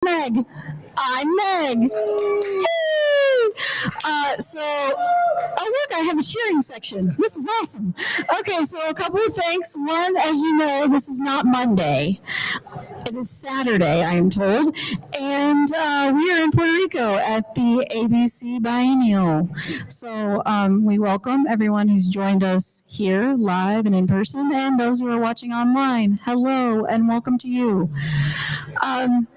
Meg. I'm Meg. Yay! Look, I have a cheering section. This is awesome. Okay, so a couple of thanks. One, as you know, this is not Monday. It is Saturday, I am told. And we are in Puerto Rico at the ABC Biennial. So we welcome everyone who's joined us here live and in person, and those who are watching online. Hello, and welcome to you.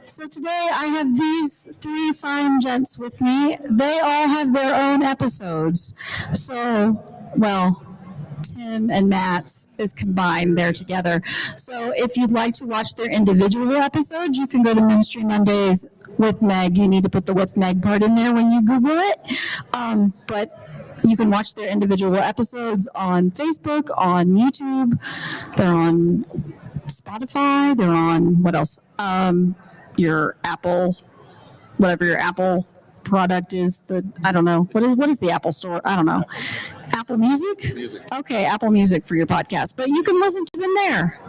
So today I have these three fine gents with me. They all have their own episodes. So, well, Tim and Matt's is combined. They're together. So if you'd like to watch their individual episodes, you can go to Ministry Mondays with Meg. You need to put the with Meg part in there when you Google it. But you can watch their individual episodes on Facebook, on YouTube. They're on Spotify. They're on, what else? Your Apple, whatever your Apple product is. I don't know. What is the Apple Store? I don't know. Apple Music? Okay, Apple Music for your podcast. But you can listen to them there.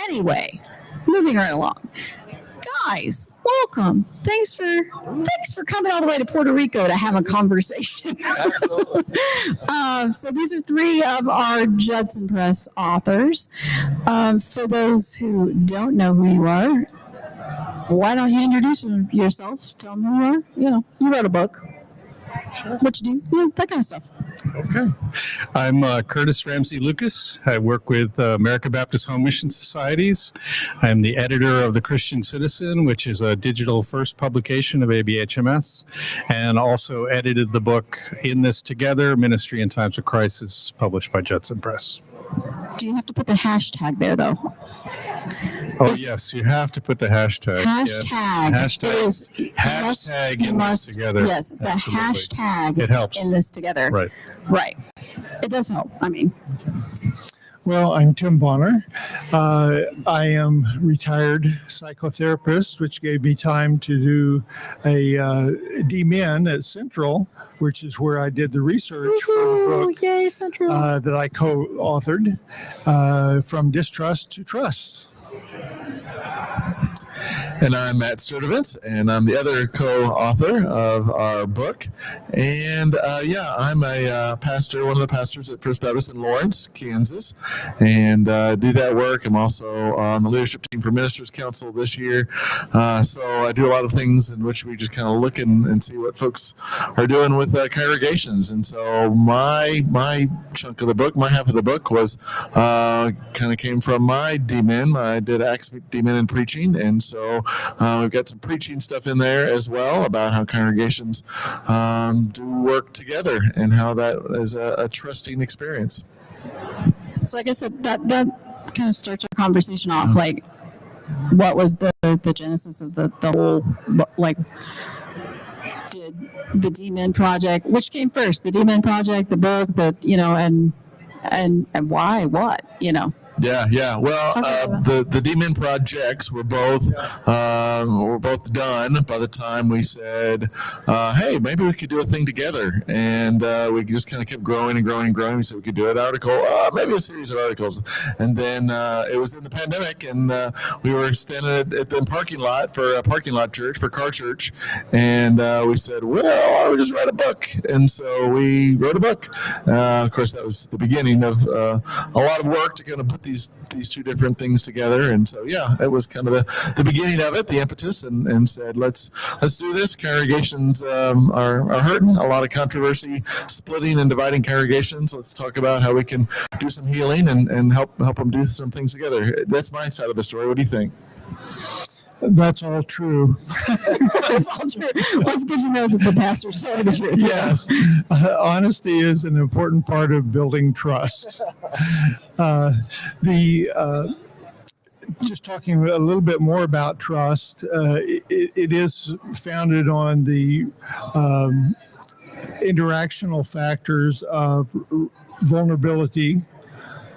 Anyway, moving right along. Guys, welcome. Thanks for coming all the way to Puerto Rico to have a conversation. So these are three of our Judson Press authors. For those who don't know who you are, why don't you introduce yourself? Tell them who you are. You wrote a book. Sure. What you do, that kind of stuff. Okay. I'm Curtis Ramsey Lucas. I work with American Baptist Home Mission Societies. I'm the editor of The Christian Citizen, which is a digital first publication of ABHMS, and also edited the book In This Together, Ministry in Times of Crisis, published by Judson Press. Do you have to put the hashtag there, though? Oh, yes, you have to put the hashtag. Hashtag. Yes. Hashtag in this together. Yes, the Absolutely. Hashtag it helps. In this together. Right. It does help. Well, I'm Tim Bonner. I am retired psychotherapist, which gave me time to do a DMin at Central, which is where I did the research for the book. Yay, Central. That I co-authored, From Distrust to Trust. And I'm Matt Sturdivant, and I'm the other co-author of our book. And I'm a pastor, one of the pastors at First Baptist in Lawrence, Kansas, and do that work. I'm also on the leadership team for Ministers Council this year. So I do a lot of things in which we just kind of look and see what folks are doing with congregations. And so my chunk of the book, my half of the book was kind of came from my DMin. I did academic DMin in preaching, and so we've got some preaching stuff in there as well about how congregations do work together and how that is a trusting experience. So I guess that kind of starts our conversation off. Like, what was the genesis of the whole, like, did the DMin project, which came first, the DMin project, the book, and why, what, Yeah. Well, the DMin projects were both done by the time we said, hey, maybe we could do a thing together. And we just kind of kept growing and growing and growing. We said we could do an article, maybe a series of articles. And then it was in the pandemic, and we were standing at the parking lot for a parking lot church, for Car Church. And we said, well, why don't we just write a book? And so we wrote a book. Of course, that was the beginning of a lot of work to kind of put these two different things together. And so it was kind of the beginning of it, the impetus, and said let's do this. Congregations are hurting, a lot of controversy, splitting and dividing congregations. Let's talk about how we can do some healing and help them do some things together. That's my side of the story. What do you think? That's all true. That's all true. Well, it's good to know that the pastor's telling the truth. Yes. Honesty is an important part of building trust. Just talking a little bit more about trust, it is founded on the interactional factors of vulnerability,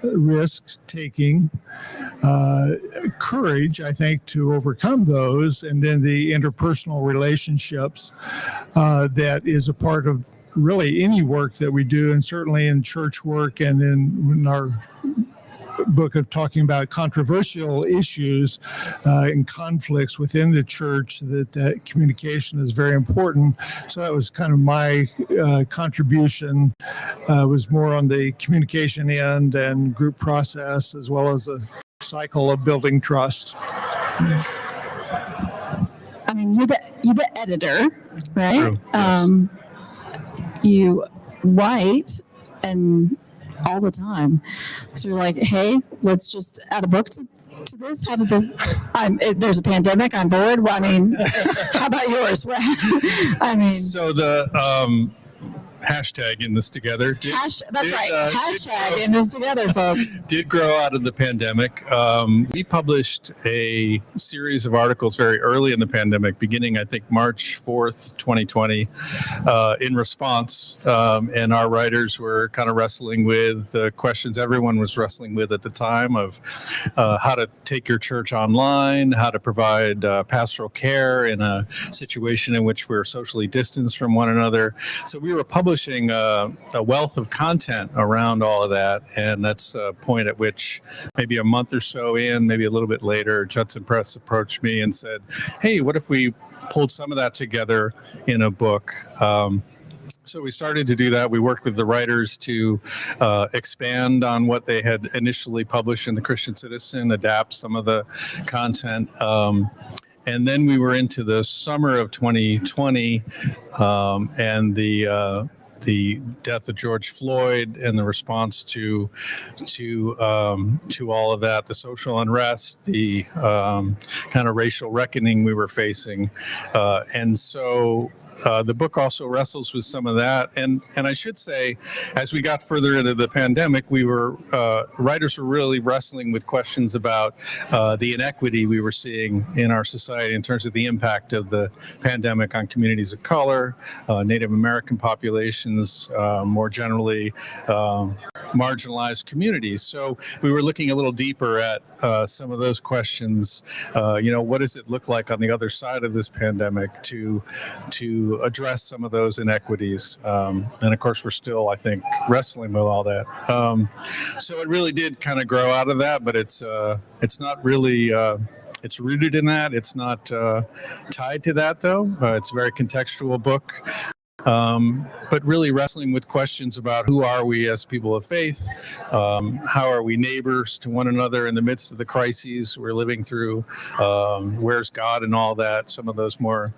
risk taking, courage, I think, to overcome those, and then the interpersonal relationships that is a part of really any work that we do, and certainly in church work and in our book of talking about controversial issues and conflicts within the church, that communication is very important. So that was kind of my contribution, was more on the communication end and group process, as well as a cycle of building trust. I mean, you're the editor, right? True, yes. You write and all the time. So you're like, hey, let's just add a book to this. How did this? There's a pandemic. I'm bored. Well, I mean, how about yours? I mean, So the hashtag in this together. that's right. Hashtag in this together, folks. Did grow out of the pandemic. We published a series of articles very early in the pandemic, beginning, I think, March 4th, 2020, in response. And our writers were kind of wrestling with the questions everyone was wrestling with at the time of how to take your church online, how to provide pastoral care in a situation in which we're socially distanced from one another. So we were publishing a wealth of content around all of that, and that's a point at which maybe a month or so in, maybe a little bit later, Judson Press approached me and said, hey, what if we pulled some of that together in a book? So we started to do that. We worked with the writers to expand on what they had initially published in the Christian Citizen, adapt some of the content. And then we were into the summer of 2020, and the death of George Floyd and the response to all of that, the social unrest, the kind of racial reckoning we were facing, and so. The book also wrestles with some of that, and I should say, as we got further into the pandemic, writers were really wrestling with questions about the inequity we were seeing in our society in terms of the impact of the pandemic on communities of color, Native American populations, more generally marginalized communities. So we were looking a little deeper at some of those questions. What does it look like on the other side of this pandemic to address some of those inequities? And of course, we're still, I think, wrestling with all that. So it really did kind of grow out of that, but it's not really. It's rooted in that. It's not tied to that, though. It's a very contextual book. But really wrestling with questions about who are we as people of faith, how are we neighbors to one another in the midst of the crises we're living through, where's God and all that, some of those more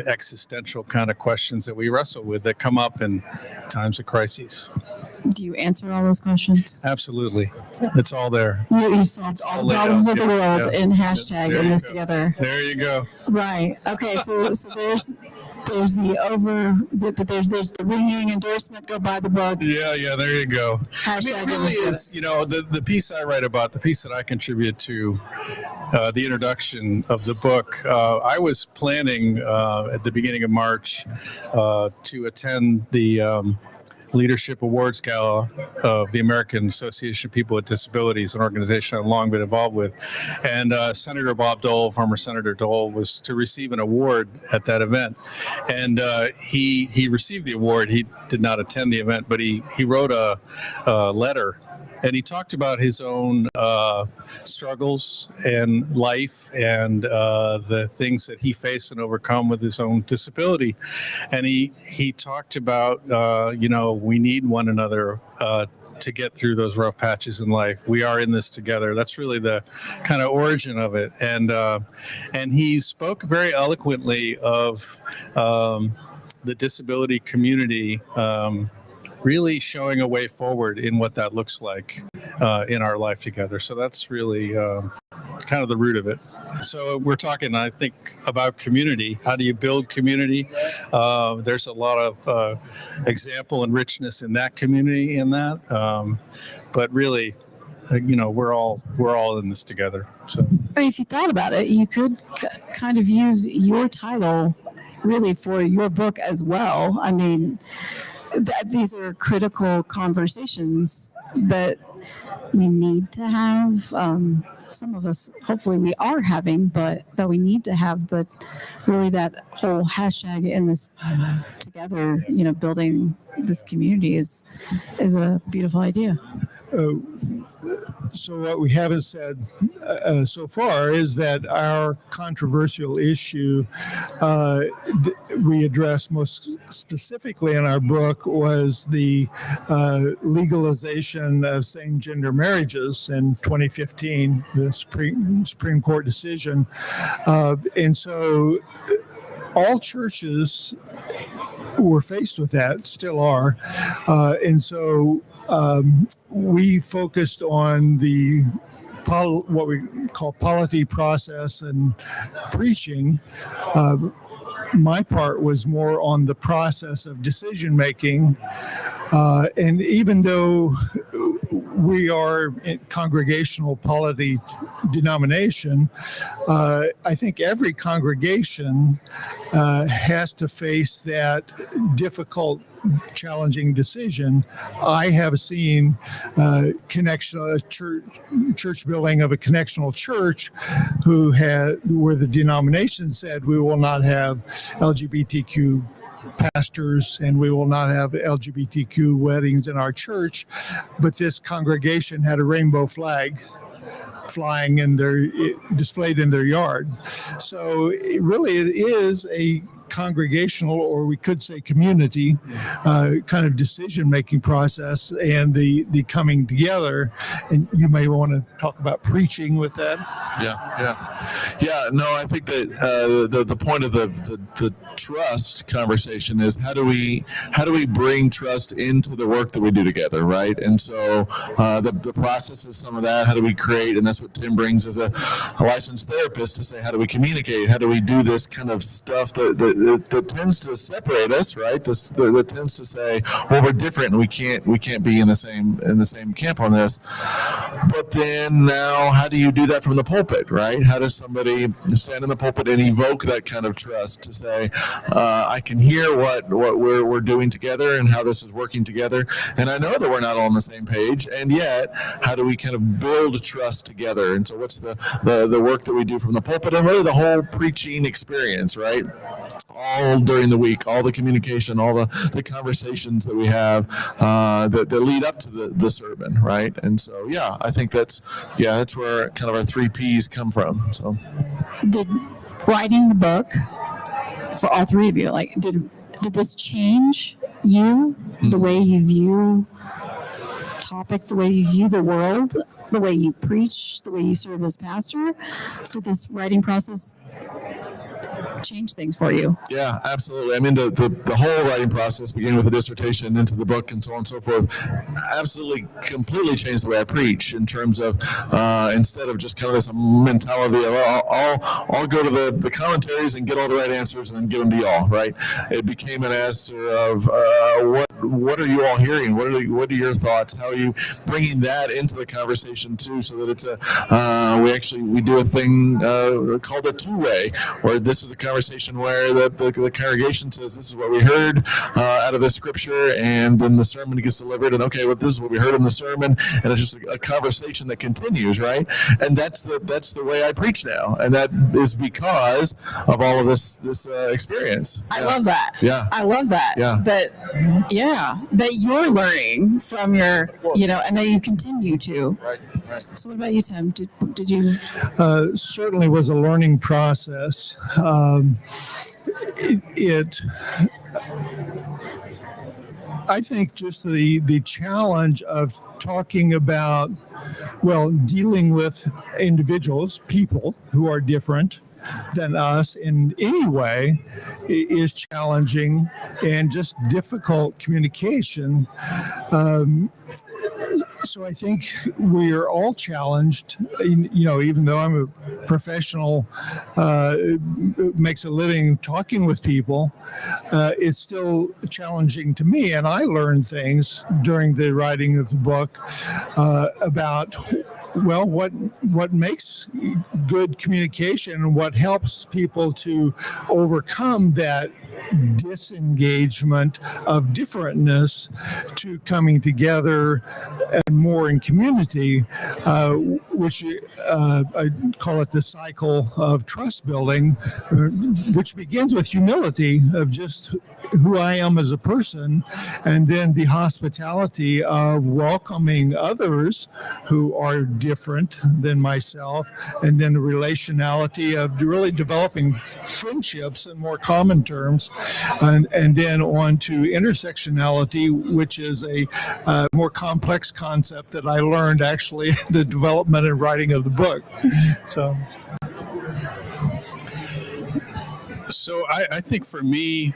existential kind of questions that we wrestle with that come up in times of crises. Do you answer all those questions? Absolutely. It's all there. You solved all the problems of the world in hashtag in this together. There you go. Right. Okay. So there's the there's the ringing endorsement. Go buy the book. Yeah. There you go. Hashtag it really is. The piece I write about, the piece that I contribute to, the introduction of the book. I was planning at the beginning of March to attend the Leadership Awards Gala of the American Association of People with Disabilities, an organization I've long been involved with. And Senator Bob Dole, former Senator Dole, was to receive an award at that event. And he received the award. He did not attend the event, but he wrote a letter. And he talked about his own struggles and life and the things that he faced and overcome with his own disability. And he talked about, we need one another to get through those rough patches in life. We are in this together. That's really the kind of origin of it. And he spoke very eloquently of the disability community really showing a way forward in what that looks like in our life together. So that's really kind of the root of it. So we're talking, I think, about community. How do you build community? There's a lot of example and richness in that community in that. But really, we're all in this together. So if you thought about it, you could kind of use your title really for your book as well. I mean, these are critical conversations that we need to have. Some of us, hopefully, we are having, but that we need to have. But really, that whole hashtag in this together, building this community is a beautiful idea. So what we haven't said so far is that our controversial issue we addressed most specifically in our book was the legalization of same-gender marriages in 2015, the Supreme Court decision. And so all churches were faced with that, still are. And so we focused on the what we call polity process and preaching. My part was more on the process of decision making. And even though we are a congregational polity denomination, I think every congregation has to face that difficult, challenging decision. I have seen church building of a connectional church where the denomination said we will not have LGBTQ pastors and we will not have LGBTQ weddings in our church, but this congregation had a rainbow flag flying displayed in their yard. So it is a congregational, or we could say community, kind of decision-making process and the coming together. And you may want to talk about preaching with that. Yeah. No, I think that the point of the trust conversation is how do we bring trust into the work that we do together, right? And so the process is some of that. How do we create? And that's what Tim brings as a licensed therapist to say, how do we communicate? How do we do this kind of stuff that tends to separate us, right? That tends to say, well, we're different and we can't be in the same camp on this. But then now, how do you do that from the pulpit, right? How does somebody stand in the pulpit and evoke that kind of trust to say, I can hear what we're doing together and how this is working together, and I know that we're not all on the same page, and yet how do we kind of build trust together? And so what's the work that we do from the pulpit, and really the whole preaching experience, right? All during the week, all the communication, all the conversations that we have that lead up to the sermon, right? And so, I think that's where kind of our 3 Ps come from. So, Did writing the book for all 3 of you, did this change you, the way you view topic, the way you view the world, the way you preach, the way you serve as pastor? Did this writing process change things for you? Yeah, absolutely. I mean, the whole writing process, beginning with the dissertation into the book and so on and so forth, absolutely completely changed the way I preach in terms of instead of just kind of this mentality of I'll go to the commentaries and get all the right answers and then give them to y'all, right? It became an answer of what are you all hearing? What are your thoughts? How are you bringing that into the conversation too, so that it's we do a thing called a two-way, where this is a conversation where the congregation says, this is what we heard out of the scripture, and then the sermon gets delivered, and this is what we heard in the sermon, and it's just a conversation that continues, right? And that's the way I preach now, and that is because of all of this experience. I love that. Yeah. I love that. Yeah. That you're learning from your, and that you continue to. Right. So what about you, Tim? Did you? Certainly was a learning process. I think just the challenge of talking about, dealing with individuals, people who are different than us in any way is challenging and just difficult communication. So I think we are all challenged, even though I'm a professional, makes a living talking with people, it's still challenging to me. And I learned things during the writing of the book about what makes good communication and what helps people to overcome that disengagement of differentness to coming together and more in community. which I call it the cycle of trust building, which begins with humility of just who I am as a person, and then the hospitality of welcoming others who are different than myself, and then the relationality of really developing friendships in more common terms, and then on to intersectionality, which is a more complex concept that I learned actually in the development and writing of the book. So I think for me,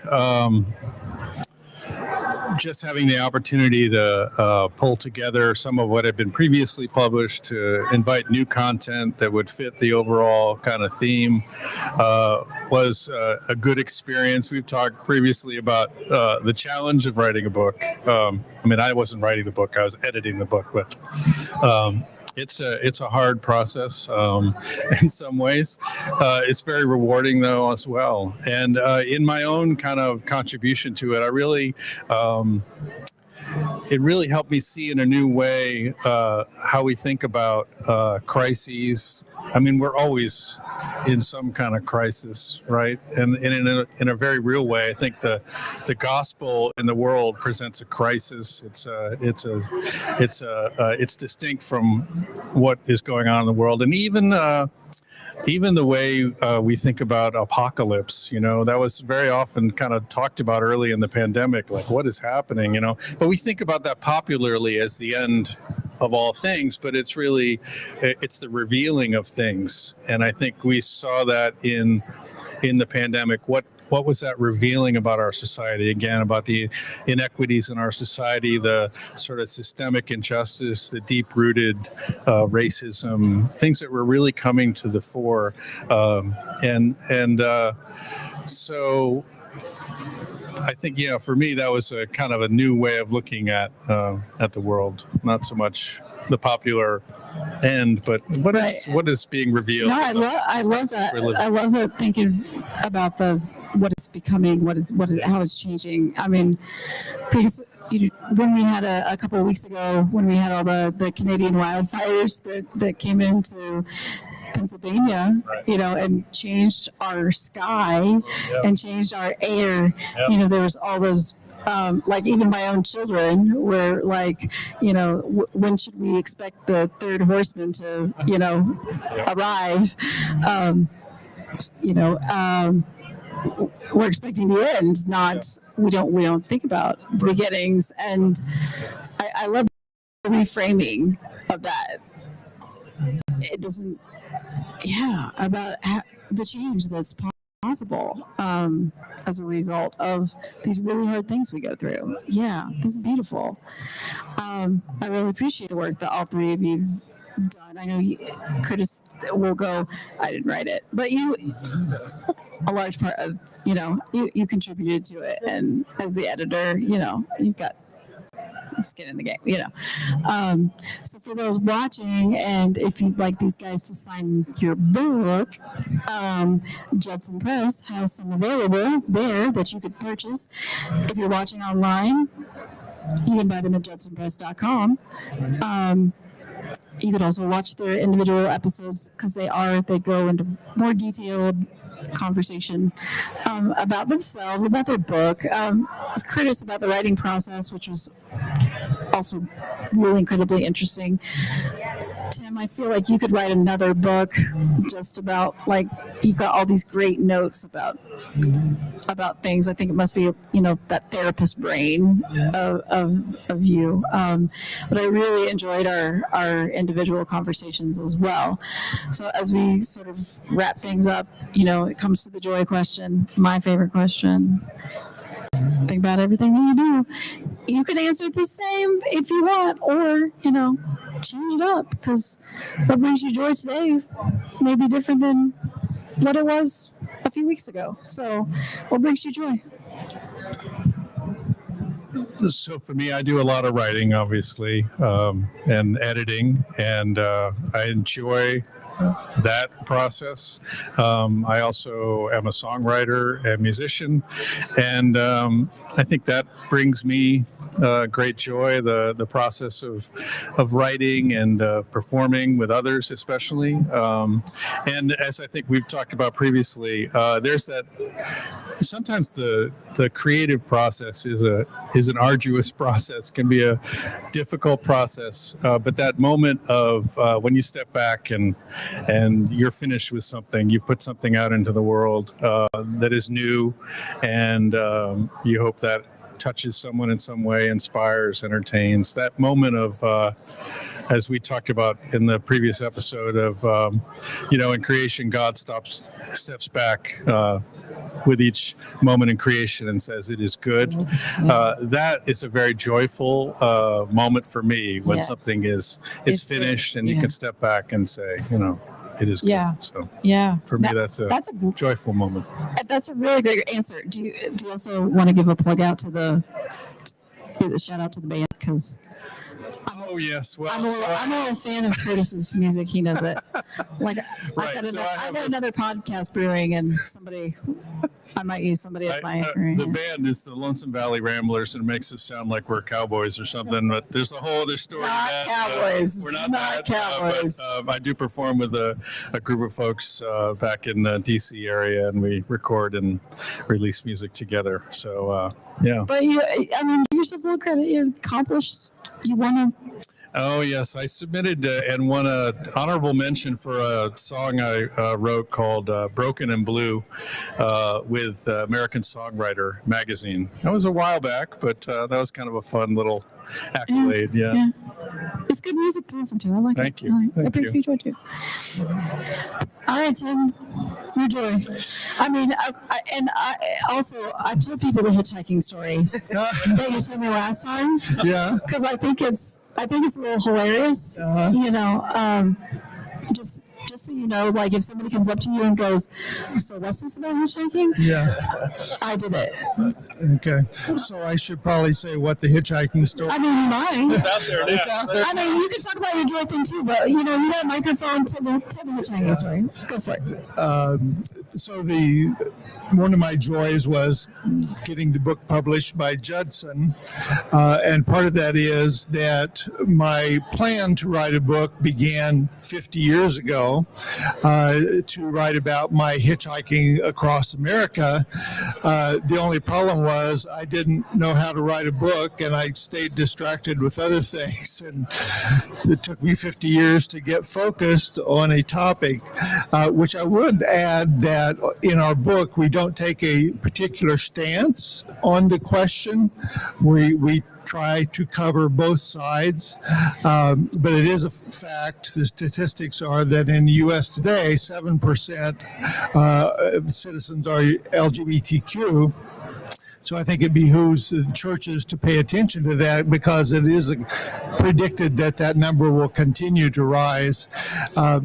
just having the opportunity to pull together some of what had been previously published, to invite new content that would fit the overall kind of theme, was a good experience. We've talked previously about the challenge of writing a book. I mean, I wasn't writing the book, I was editing the book, but it's a hard process in some ways. It's very rewarding though as well. And in my own kind of contribution to it, I really it really helped me see in a new way how we think about crises. I mean, we're always in some kind of crisis, right? And in a very real way, I think the gospel in the world presents a crisis. It's distinct from what is going on in the world, and even the way we think about apocalypse, that was very often kind of talked about early in the pandemic, like what is happening, but we think about that popularly as the end of all things, but it's the revealing of things. And I think we saw that in the pandemic. What was that revealing about our society? Again, about the inequities in our society, the sort of systemic injustice, the deep-rooted racism, things that were really coming to the fore. So I think, for me, that was a kind of a new way of looking at the world. Not so much the popular end, but what is being revealed. No, I love that. I love that, thinking about what it's becoming, how it's changing. I mean, because when we had a couple of weeks ago, when we had all the Canadian wildfires that came into Pennsylvania, right, and changed our sky, and changed our air. There was all those, like even my own children were like, when should we expect the third horseman to, arrive? We're expecting the end, not we don't think about the beginnings. And I love the reframing of that. It doesn't, about the change that's possible as a result of these really hard things we go through. Yeah, this is beautiful. I really appreciate the work that all three of you've done. I know Curtis will go, I didn't write it, but a large part of, you contributed to it. And as the editor, you've got skin in the game, So for those watching, and if you'd like these guys to sign your book, Judson Press has some available there that you could purchase. If you're watching online, you can buy them at judsonpress.com. You could also watch their individual episodes, because they go into more detailed conversation about themselves, about their book, with Curtis about the writing process, which was also really incredibly interesting. Tim, I feel like you could write another book just about, like, you've got all these great notes about things. I think it must be, that therapist brain of you. But I really enjoyed our individual conversations as well. So as we sort of wrap things up, it comes to the joy question, my favorite question. Think about everything that you do. You can answer it the same if you want, or, change it up, because what brings you joy today may be different than what it was a few weeks ago. So what brings you joy? So for me, I do a lot of writing, obviously, and editing, and I enjoy that process. I also am a songwriter and musician, and I think that brings me great joy. The process of writing and performing with others, especially, and as I think we've talked about previously, there's that. Sometimes the creative process is an arduous process, can be a difficult process, but that moment of when you step back and you're finished with something, you've put something out into the world that is new, and you hope that touches someone in some way, inspires, entertains. That moment of as we talked about in the previous episode of in creation, God steps back with each moment in creation and says it is good. That is a very joyful moment for me when something is finished and you can step back and say, it is good. So for me, that's a joyful moment. That's a really great answer. Do you also want to give a plug out to the shout out to the band? Because oh yes, well, I'm a little fan of Curtis's music. He knows it. Like Right, I've got another podcast brewing, and I might use somebody as my anchor. the band is the Lonesome Valley Ramblers, and it makes us sound like we're cowboys or something. But there's a whole other story. Not to that. cowboys. We're not that, cowboys. But I do perform with a group of folks back in the DC area, and we record and release music together. So yeah. But give yourself a little credit. You accomplished. You won a. Oh yes, I submitted and won an honorable mention for a song I wrote called "Broken and Blue" with American Songwriter magazine. That was a while back, but that was kind of a fun little accolade. Yeah. It's good music to listen to. I like Thank it. you. It brings me joy too. All right, Tim. Your joy. I've told people the hitchhiking story that you told me last time. Yeah. Because I think it's a little hilarious. Just so you know, like if somebody comes up to you and goes, "So what's this about hitchhiking?" Yeah. I did it. Okay. So I should probably say what the hitchhiking story. I mean, you might. It's out there. It's out there. I mean, you can talk about your joy thing too, but you got a microphone to the hitchhiking story. Go for it. So one of my joys was getting the book published by Judson, and part of that is that my plan to write a book began 50 years ago, to write about my hitchhiking across America. The only problem was I didn't know how to write a book, and I stayed distracted with other things, and it took me 50 years to get focused on a topic, which I would add that in our book we don't take a particular stance on the question. We try to cover both sides, but it is a fact, the statistics are that in the U.S. today, 7% of citizens are LGBTQ. So I think it behooves the churches to pay attention to that, because it is predicted that number will continue to rise. I'll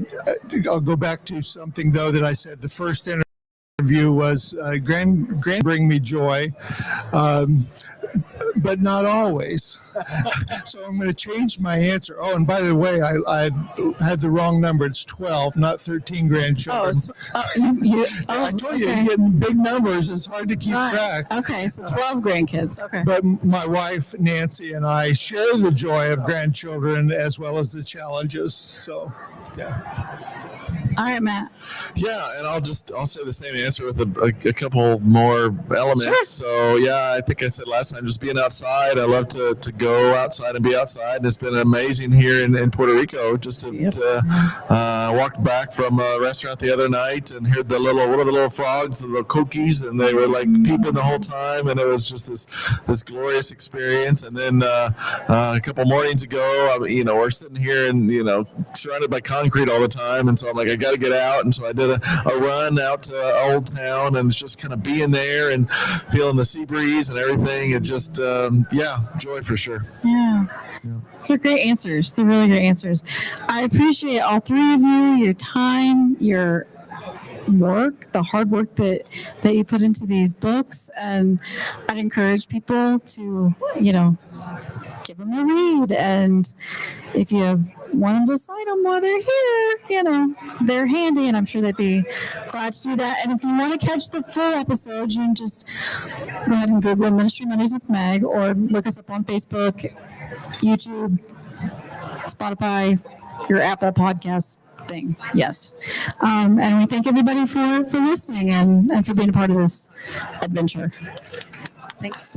go back to something, though, that I said. The first interview was grand bring me joy, but not always. So I'm going to change my answer. Oh, and by the way, I had the wrong number. It's 12, not 13 grandchildren. I told you, you're getting big numbers. It's hard to keep track. Okay, so 12 grandkids. Okay. But my wife, Nancy, and I share the joy of grandchildren as well as the challenges. So, yeah. All right, Matt. Yeah, and I'll say the same answer with a couple more elements. Sure. So yeah, I think I said last time, just being outside. I love to go outside and be outside. And it's been amazing here in Puerto Rico. Just to walked back from a restaurant the other night and heard what are the little frogs, the little cookies, and they were like peeping the whole time, and it was just this glorious experience. And then a couple mornings ago, we're sitting here and surrounded by concrete all the time, and so I'm like, I got to get out. And so I did a run out to Old Town, and it's just kind of being there and feeling the sea breeze and everything. It just, joy for sure. Yeah. They're great answers. They're really great answers. I appreciate all three of you, your time, your work, the hard work that you put into these books, and I'd encourage people to, give them a read. And if you want them to sign them while they're here, they're handy, and I'm sure they'd be glad to do that. And if you want to catch the full episode, you can just go ahead and Google Ministry Mondays with Meg, or look us up on Facebook, YouTube, Spotify, your Apple podcast thing. Yes. And we thank everybody for listening and for being a part of this adventure. Thanks.